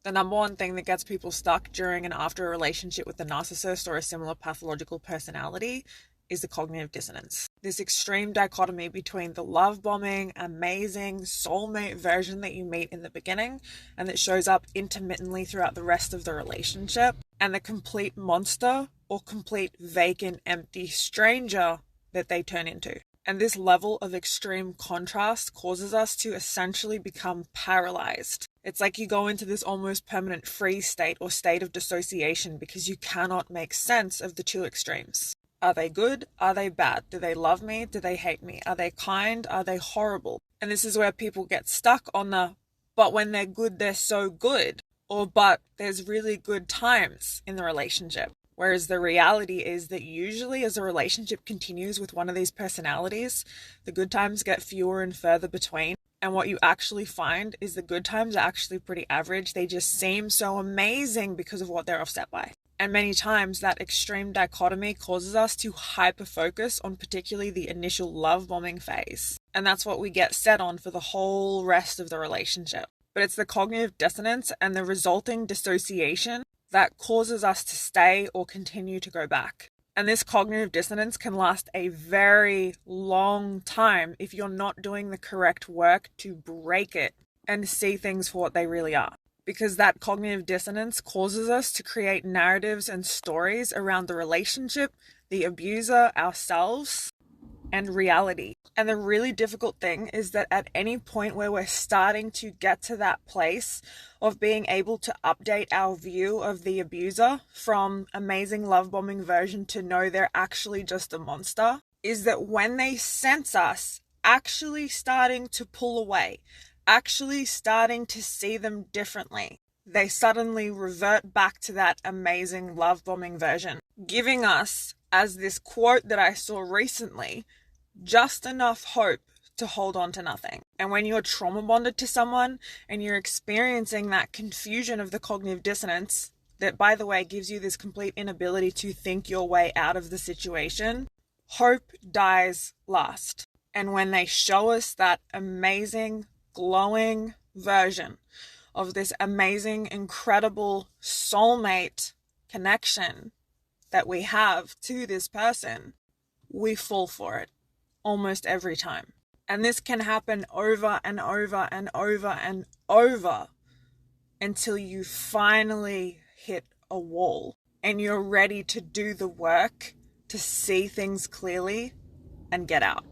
The number one thing that gets people stuck during and after a relationship with a narcissist or a similar pathological personality is the cognitive dissonance. This extreme dichotomy between the love bombing, amazing soulmate version that you meet in the beginning and that shows up intermittently throughout the rest of the relationship, and the complete monster or complete vacant, empty stranger that they turn into. And this level of extreme contrast causes us to essentially become paralyzed. It's like you go into this almost permanent freeze state or state of dissociation because you cannot make sense of the two extremes. Are they good? Are they bad? Do they love me? Do they hate me? Are they kind? Are they horrible? And this is where people get stuck on the, but when they're good, they're so good. Or, but there's really good times in the relationship. Whereas the reality is that usually as a relationship continues with one of these personalities, the good times get fewer and further between. And what you actually find is the good times are actually pretty average. They just seem so amazing because of what they're offset by. And many times that extreme dichotomy causes us to hyper-focus on particularly the initial love bombing phase. And that's what we get set on for the whole rest of the relationship. But it's the cognitive dissonance and the resulting dissociation that causes us to stay or continue to go back. And this cognitive dissonance can last a very long time if you're not doing the correct work to break it and see things for what they really are. Because that cognitive dissonance causes us to create narratives and stories around the relationship, the abuser, ourselves, and reality. And the really difficult thing is that at any point where we're starting to get to that place of being able to update our view of the abuser from amazing love bombing version to know they're actually just a monster, is that when they sense us actually starting to pull away, actually starting to see them differently, they suddenly revert back to that amazing love bombing version, giving us, as this quote that I saw recently, just enough hope to hold on to nothing. And when you're trauma bonded to someone and you're experiencing that confusion of the cognitive dissonance, that by the way gives you this complete inability to think your way out of the situation, hope dies last. And when they show us that amazing, glowing version of this amazing, incredible soulmate connection that we have to this person, we fall for it almost every time. And this can happen over and over and over and over until you finally hit a wall and you're ready to do the work to see things clearly and get out.